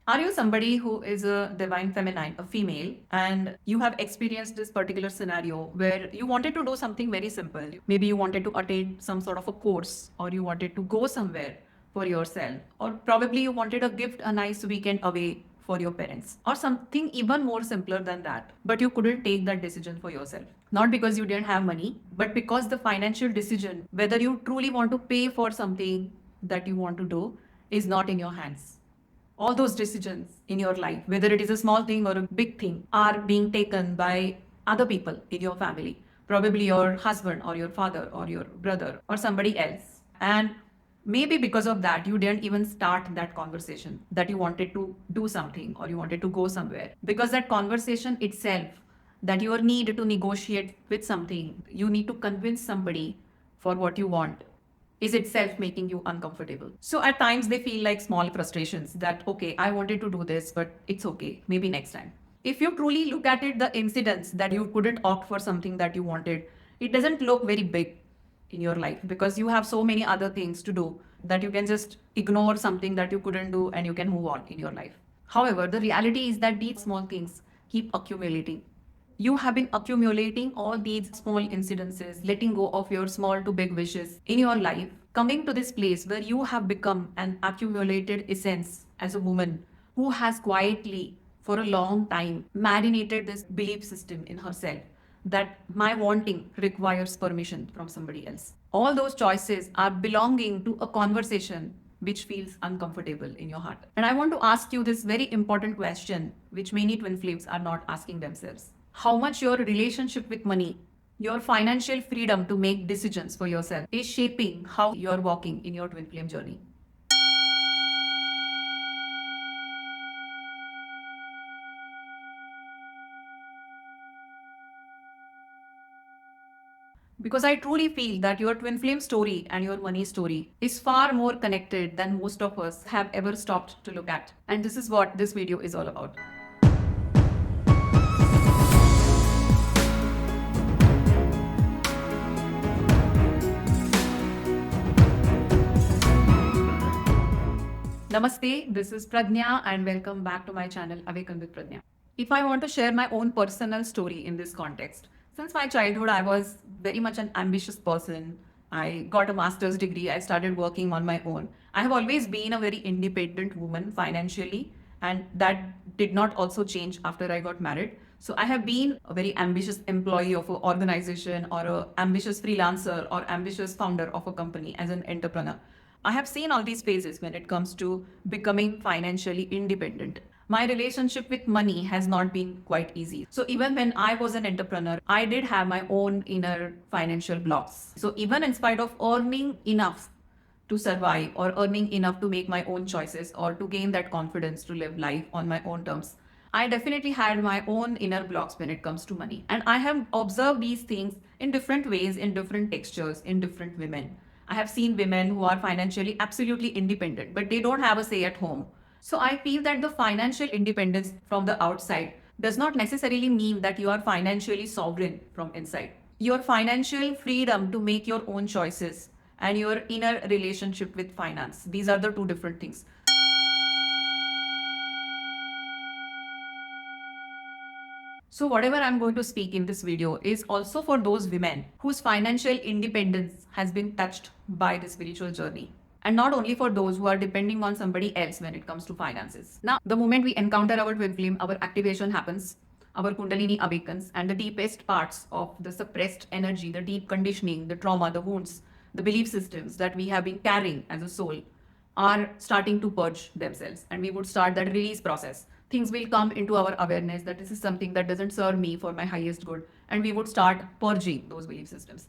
Are you somebody who is a divine feminine, a female, and you have experienced this particular scenario where you wanted to do something very simple? Maybe you wanted to attend some sort of a course, or you wanted to go somewhere for yourself, or probably you wanted a gift, a nice weekend away for your parents, or something even more simpler than that. But you couldn't take that decision for yourself. Not because you didn't have money, but because the financial decision, whether you truly want to pay for something that you want to do, is not in your hands. All those decisions in your life, whether it is a small thing or a big thing, are being taken by other people in your family, probably your husband or your father or your brother or somebody else. And maybe because of that, you didn't even start that conversation that you wanted to do something or you wanted to go somewhere. Because that conversation itself, that your need to negotiate with something, you need to convince somebody for what you want, is itself making you uncomfortable. So at times they feel like small frustrations that, okay, I wanted to do this, but it's okay, maybe next time. If you truly look at it, the incidents that you couldn't opt for something that you wanted, it doesn't look very big in your life because you have so many other things to do that you can just ignore something that you couldn't do and you can move on in your life. However, the reality is that these small things keep accumulating. You have been accumulating all these small incidences, letting go of your small to big wishes in your life, coming to this place where you have become an accumulated essence as a woman who has quietly, for a long time, marinated this belief system in herself that my wanting requires permission from somebody else. All those choices are belonging to a conversation which feels uncomfortable in your heart. And I want to ask you this very important question, which many twin flames are not asking themselves. How much your relationship with money, your financial freedom to make decisions for yourself, is shaping how you're walking in your twin flame journey? Because I truly feel that your twin flame story and your money story is far more connected than most of us have ever stopped to look at. And this is what this video is all about. Namaste, this is Pradnyaa and welcome back to my channel Awaken with Pradnyaa. If I want to share my own personal story in this context, since my childhood I was very much an ambitious person. I got a master's degree, I started working on my own. I have always been a very independent woman financially, and that did not also change after I got married. So I have been a very ambitious employee of an organization or an ambitious freelancer or ambitious founder of a company as an entrepreneur. I have seen all these phases when it comes to becoming financially independent. My relationship with money has not been quite easy. So even when I was an entrepreneur, I did have my own inner financial blocks. So even in spite of earning enough to survive or earning enough to make my own choices or to gain that confidence to live life on my own terms, I definitely had my own inner blocks when it comes to money. And I have observed these things in different ways, in different textures, in different women. I have seen women who are financially absolutely independent, but they don't have a say at home. So I feel that the financial independence from the outside does not necessarily mean that you are financially sovereign from inside. Your financial freedom to make your own choices and your inner relationship with finance, these are the two different things. So whatever I'm going to speak in this video is also for those women whose financial independence has been touched by the spiritual journey. And not only for those who are depending on somebody else when it comes to finances. Now, the moment we encounter our twin flame, our activation happens, our kundalini awakens, and the deepest parts of the suppressed energy, the deep conditioning, the trauma, the wounds, the belief systems that we have been carrying as a soul are starting to purge themselves, and we would start that release process. Things will come into our awareness that this is something that doesn't serve me for my highest good, and we would start purging those belief systems.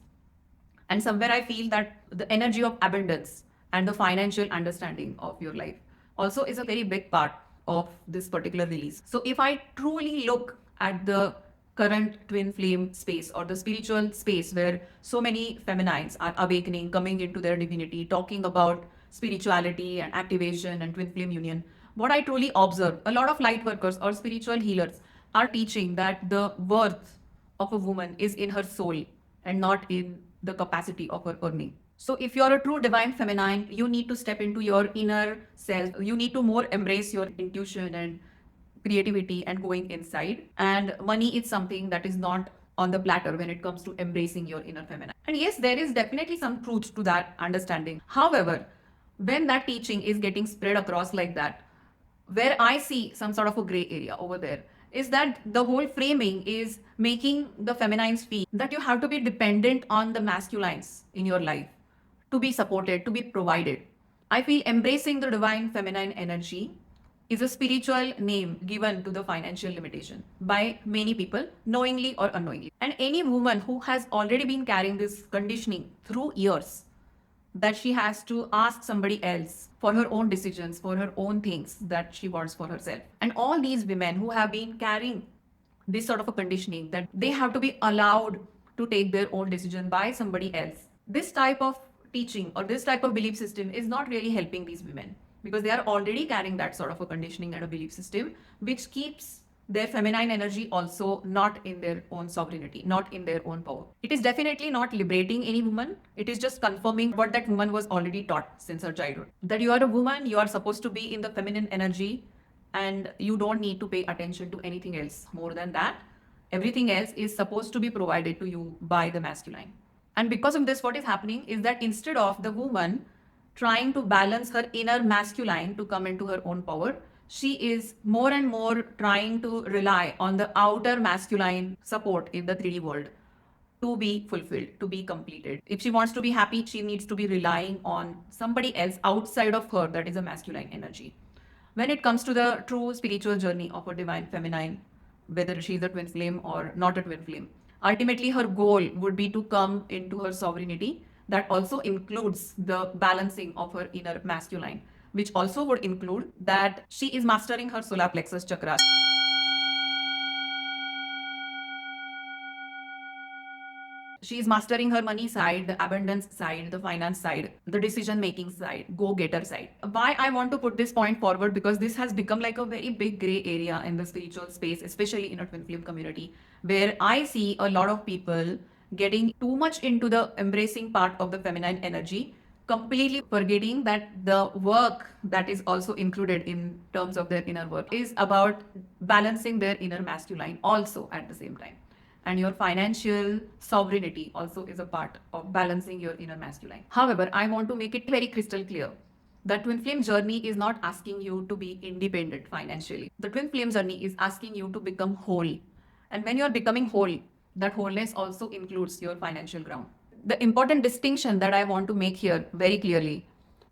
And somewhere I feel that the energy of abundance and the financial understanding of your life also is a very big part of this particular release. So if I truly look at the current twin flame space or the spiritual space where so many feminines are awakening, coming into their divinity, talking about spirituality and activation and twin flame union, what I truly observe, a lot of light workers or spiritual healers are teaching that the worth of a woman is in her soul and not in the capacity of her earning. So if you're a true divine feminine, you need to step into your inner self. You need to more embrace your intuition and creativity and going inside. And money is something that is not on the platter when it comes to embracing your inner feminine. And yes, there is definitely some truth to that understanding. However, when that teaching is getting spread across like that, where I see some sort of a gray area over there is that the whole framing is making the feminines feel that you have to be dependent on the masculines in your life to be supported, to be provided. I feel embracing the divine feminine energy is a spiritual name given to the financial limitation by many people, knowingly or unknowingly. And any woman who has already been carrying this conditioning through years, that she has to ask somebody else for her own decisions, for her own things that she wants for herself. And all these women who have been carrying this sort of a conditioning that they have to be allowed to take their own decision by somebody else. This type of teaching or this type of belief system is not really helping these women because they are already carrying that sort of a conditioning and a belief system, which keeps their feminine energy also not in their own sovereignty, not in their own power. It is definitely not liberating any woman. It is just confirming what that woman was already taught since her childhood. That you are a woman, you are supposed to be in the feminine energy, and you don't need to pay attention to anything else more than that. Everything else is supposed to be provided to you by the masculine. And because of this, what is happening is that instead of the woman trying to balance her inner masculine to come into her own power, she is more and more trying to rely on the outer masculine support in the 3D world to be fulfilled, to be completed. If she wants to be happy, she needs to be relying on somebody else outside of her that is a masculine energy. When it comes to the true spiritual journey of a divine feminine, whether she's a twin flame or not a twin flame, ultimately her goal would be to come into her sovereignty. That also includes the balancing of her inner masculine, which also would include that she is mastering her solar plexus chakra. She is mastering her money side, the abundance side, the finance side, the decision making side, go getter side. Why I want to put this point forward, because this has become like a very big gray area in the spiritual space, especially in a twin flame community, where I see a lot of people getting too much into the embracing part of the feminine energy, completely forgetting that the work that is also included in terms of their inner work is about balancing their inner masculine also at the same time. And your financial sovereignty also is a part of balancing your inner masculine. However, I want to make it very crystal clear that twin flame journey is not asking you to be independent financially. The twin flame journey is asking you to become whole. And when you're becoming whole, that wholeness also includes your financial ground. The important distinction that I want to make here very clearly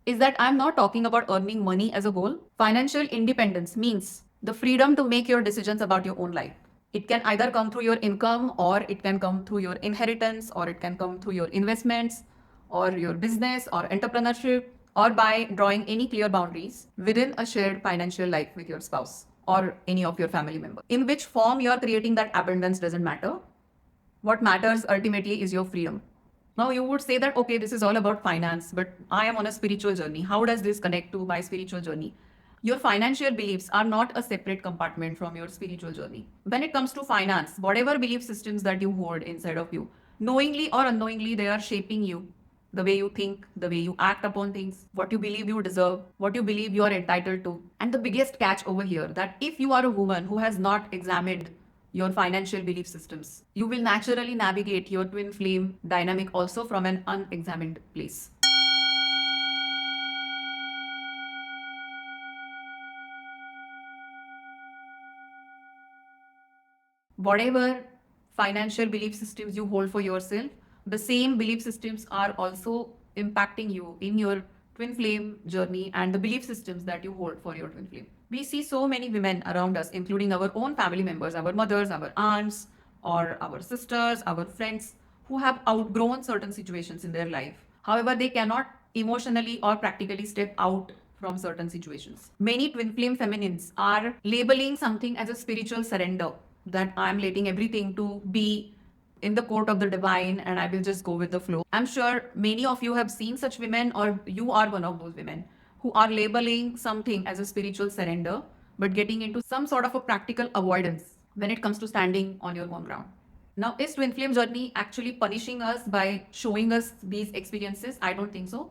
is that I'm not talking about earning money as a goal. Financial independence means the freedom to make your decisions about your own life. It can either come through your income, or it can come through your inheritance, or it can come through your investments or your business or entrepreneurship, or by drawing any clear boundaries within a shared financial life with your spouse or any of your family members. In which form you are creating that abundance doesn't matter. What matters ultimately is your freedom. Now you would say that, okay, this is all about finance, but I am on a spiritual journey. How does this connect to my spiritual journey? Your financial beliefs are not a separate compartment from your spiritual journey. When it comes to finance, whatever belief systems that you hold inside of you, knowingly or unknowingly, they are shaping you. The way you think, the way you act upon things, what you believe you deserve, what you believe you are entitled to. And the biggest catch over here, that if you are a woman who has not examined your financial belief systems, you will naturally navigate your twin flame dynamic also from an unexamined place. Whatever financial belief systems you hold for yourself, the same belief systems are also impacting you in your twin flame journey and the belief systems that you hold for your twin flame. We see so many women around us, including our own family members, our mothers, our aunts, or our sisters, our friends, who have outgrown certain situations in their life. However, they cannot emotionally or practically step out from certain situations. Many twin flame feminines are labeling something as a spiritual surrender, that I'm letting everything to be in the court of the divine and I will just go with the flow. I'm sure many of you have seen such women, or you are one of those women who are labeling something as a spiritual surrender, but getting into some sort of a practical avoidance when it comes to standing on your own ground. Now, is twin flame journey actually punishing us by showing us these experiences? I don't think so.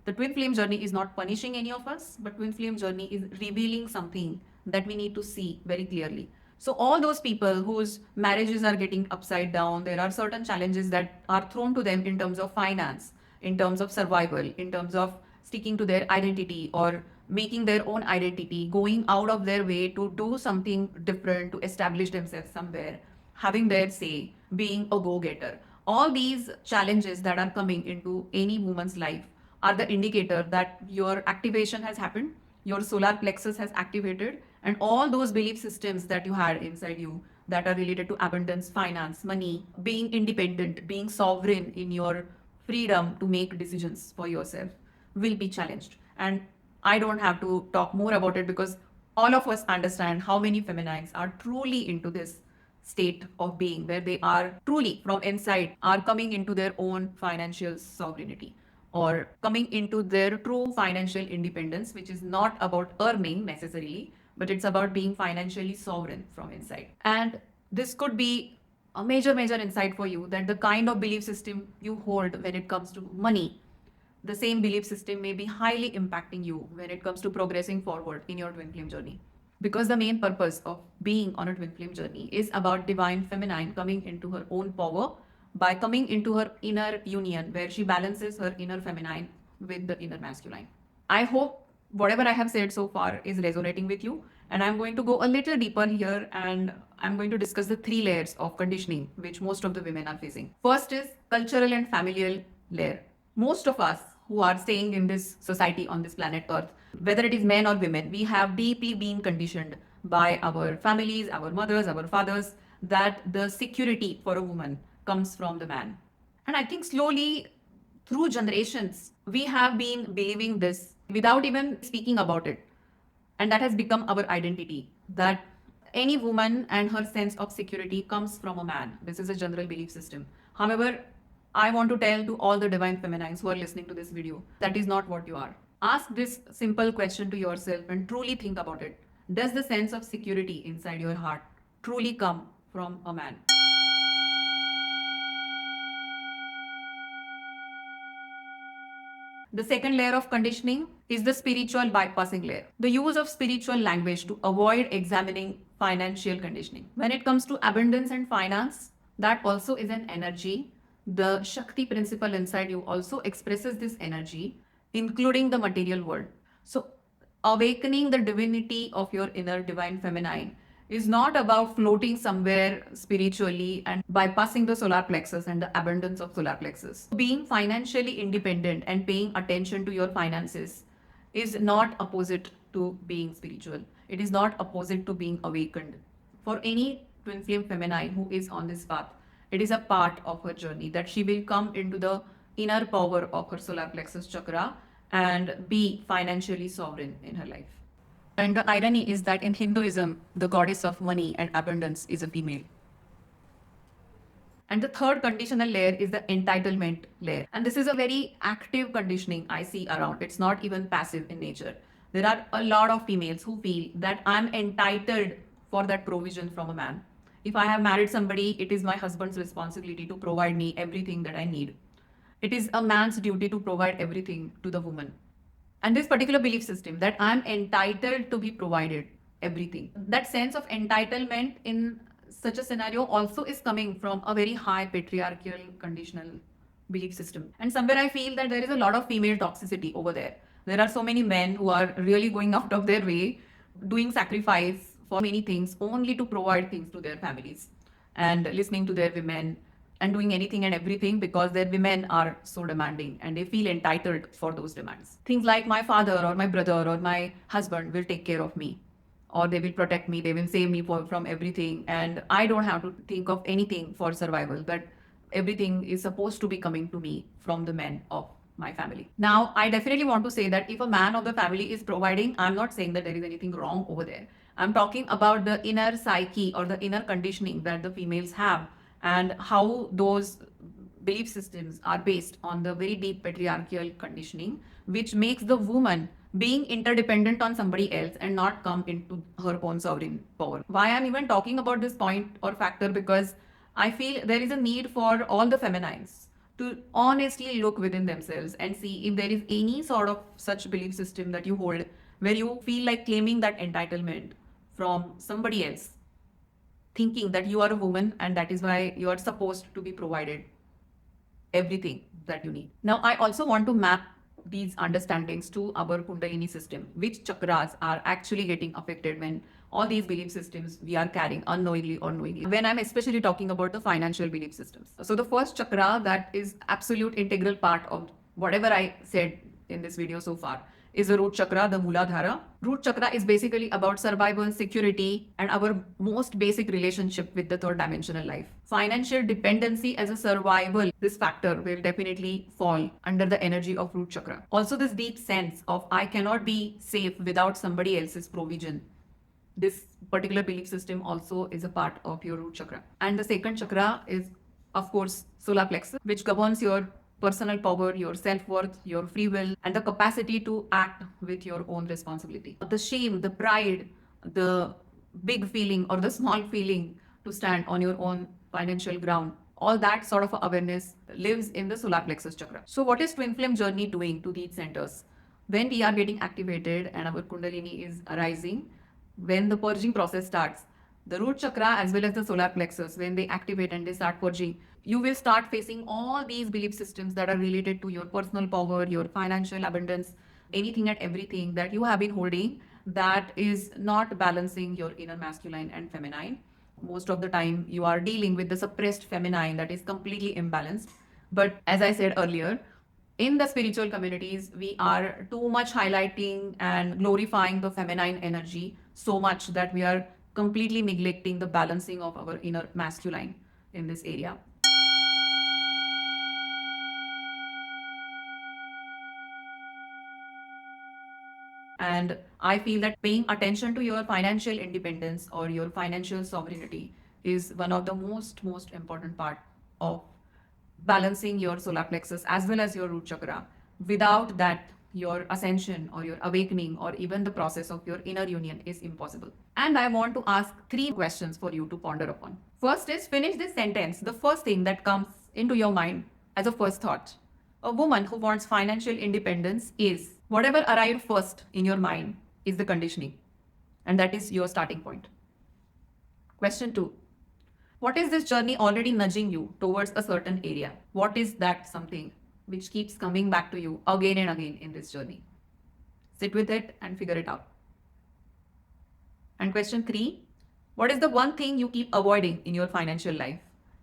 The twin flame journey is not punishing any of us, but twin flame journey is revealing something that we need to see very clearly. So all those people whose marriages are getting upside down, there are certain challenges that are thrown to them in terms of finance, in terms of survival, in terms of sticking to their identity or making their own identity, going out of their way to do something different, to establish themselves somewhere, having their say, being a go-getter. All these challenges that are coming into any woman's life are the indicator that your activation has happened, your solar plexus has activated, and all those belief systems that you had inside you that are related to abundance, finance, money, being independent, being sovereign in your freedom to make decisions for yourself will be challenged. And I don't have to talk more about it because all of us understand how many feminines are truly into this state of being where they are truly from inside are coming into their own financial sovereignty or coming into their true financial independence, which is not about earning necessarily, but it's about being financially sovereign from inside. And this could be a major insight for you that the kind of belief system you hold when it comes to money, the same belief system may be highly impacting you when it comes to progressing forward in your twin flame journey. Because the main purpose of being on a twin flame journey is about divine feminine coming into her own power by coming into her inner union where she balances her inner feminine with the inner masculine. I hope whatever I have said so far is resonating with you. And I'm going to go a little deeper here and I'm going to discuss the three layers of conditioning which most of the women are facing. First is cultural and familial layer. Most of us who are staying in this society on this planet Earth, whether it is men or women, we have deeply been conditioned by our families, our mothers, our fathers, that the security for a woman comes from the man. And I think slowly through generations, we have been believing this without even speaking about it. And that has become our identity that any woman and her sense of security comes from a man. This is a general belief system. However, I want to tell to all the divine feminines who are listening to this video, that is not what you are. Ask this simple question to yourself and truly think about it. Does the sense of security inside your heart truly come from a man? The second layer of conditioning is the spiritual bypassing layer. The use of spiritual language to avoid examining financial conditioning. When it comes to abundance and finance, that also is an energy. The Shakti principle inside you also expresses this energy, including the material world. So, awakening the divinity of your inner divine feminine is not about floating somewhere spiritually and bypassing the solar plexus and the abundance of solar plexus. Being financially independent and paying attention to your finances is not opposite to being spiritual. It is not opposite to being awakened. For any twin flame feminine who is on this path, it is a part of her journey that she will come into the inner power of her solar plexus chakra and be financially sovereign in her life. And the irony is that in Hinduism, the goddess of money and abundance is a female. And the third conditional layer is the entitlement layer. And this is a very active conditioning I see around. It's not even passive in nature. There are a lot of females who feel that I'm entitled for that provision from a man. If I have married somebody, it is my husband's responsibility to provide me everything that I need. It is a man's duty to provide everything to the woman. And this particular belief system that I'm entitled to be provided everything. That sense of entitlement in such a scenario also is coming from a very high patriarchal conditional belief system. And somewhere I feel that there is a lot of female toxicity over there. There are so many men who are really going out of their way, doing sacrifice for many things only to provide things to their families and listening to their women and doing anything and everything because their women are so demanding and they feel entitled for those demands. Things like my father or my brother or my husband will take care of me, or they will protect me, they will save me from everything, and I don't have to think of anything for survival, but everything is supposed to be coming to me from the men of my family. Now, I definitely want to say that if a man of the family is providing, I'm not saying that there is anything wrong over there. I'm talking about the inner psyche or the inner conditioning that the females have and how those belief systems are based on the very deep patriarchal conditioning, which makes the woman being interdependent on somebody else and not come into her own sovereign power. Why I'm even talking about this point or factor, because I feel there is a need for all the feminines to honestly look within themselves and see if there is any sort of such belief system that you hold where you feel like claiming that entitlement from somebody else, thinking that you are a woman and that is why you are supposed to be provided everything that you need. Now, I also want to map these understandings to our Kundalini system, which chakras are actually getting affected when all these belief systems we are carrying unknowingly or knowingly. When I'm especially talking about the financial belief systems. So, the first chakra that is absolute integral part of whatever I said in this video so far is the root chakra, the Muladhara. Root chakra is basically about survival, security, and our most basic relationship with the third dimensional life. Financial dependency as a survival, this factor will definitely fall under the energy of root chakra. Also, this deep sense of I cannot be safe without somebody else's provision. This particular belief system also is a part of your root chakra. And the second chakra is, of course, solar plexus, which governs your personal power, your self-worth, your free will, and the capacity to act with your own responsibility. The shame, the pride, the big feeling or the small feeling to stand on your own financial ground, all that sort of awareness lives in the solar plexus chakra. So what is twin flame journey doing to these centers? When we are getting activated and our kundalini is arising, when the purging process starts, the root chakra as well as the solar plexus, when they activate and they start purging, you will start facing all these belief systems that are related to your personal power, your financial abundance, anything and everything that you have been holding that is not balancing your inner masculine and feminine. Most of the time, you are dealing with the suppressed feminine that is completely imbalanced. But as I said earlier, in the spiritual communities, we are too much highlighting and glorifying the feminine energy so much that we are completely neglecting the balancing of our inner masculine in this area. And I feel that paying attention to your financial independence or your financial sovereignty is one of the most important part of balancing your solar plexus as well as your root chakra. Without that, your ascension or your awakening or even the process of your inner union is impossible. And I want to ask 3 questions for you to ponder upon. First is, finish this sentence. The first thing that comes into your mind as a first thought. A woman who wants financial independence is, whatever arrived first in your mind is the conditioning. And that is your starting point. Question 2. What is this journey already nudging you towards a certain area? What is that something which keeps coming back to you again and again in this journey? Sit with it and figure it out. And question 3. What is the one thing you keep avoiding in your financial life?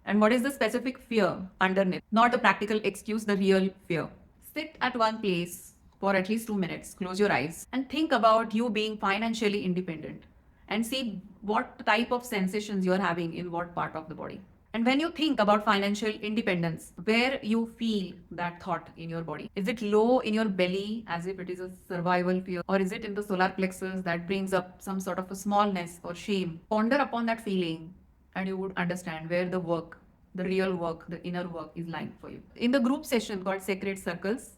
And what is the specific fear underneath? Not a practical excuse, the real fear. Sit at one place for at least 2 minutes, close your eyes, and think about you being financially independent and see what type of sensations you're having in what part of the body. And when you think about financial independence, where you feel that thought in your body? Is it low in your belly as if it is a survival fear? Or is it in the solar plexus that brings up some sort of a smallness or shame? Ponder upon that feeling and you would understand where the work, the real work, the inner work is lying for you. In the group session called Sacred Circles,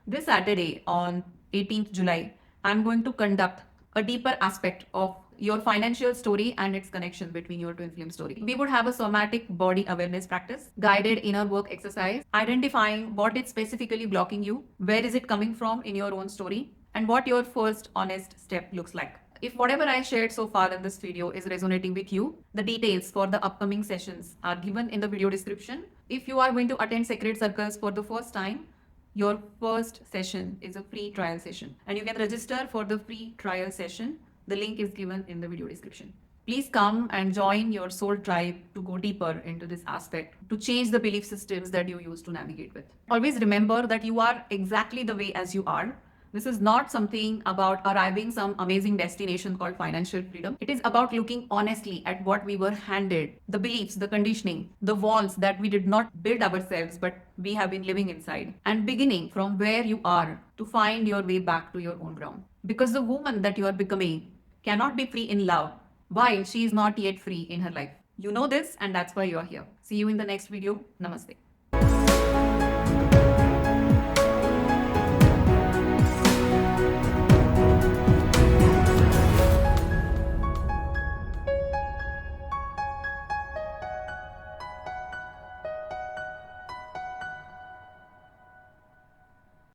this Saturday on 18th July, I'm going to conduct a deeper aspect of your financial story and its connection between your twin flame story. We would have a somatic body awareness practice, guided inner work exercise, identifying what is specifically blocking you, where is it coming from in your own story, and what your first honest step looks like. If whatever I shared so far in this video is resonating with you, the details for the upcoming sessions are given in the video description. If you are going to attend Sacred Circles for the first time, your first session is a free trial session and you can register for the free trial session. The link is given in the video description. Please come and join your soul tribe to go deeper into this aspect, to change the belief systems that you use to navigate with. Always remember that you are exactly the way as you are. This is not something about arriving some amazing destination called financial freedom. It is about looking honestly at what we were handed, the beliefs, the conditioning, the walls that we did not build ourselves, but we have been living inside, and beginning from where you are to find your way back to your own ground. Because the woman that you are becoming cannot be free in love while she is not yet free in her life. You know this, and that's why you are here. See you in the next video. Namaste.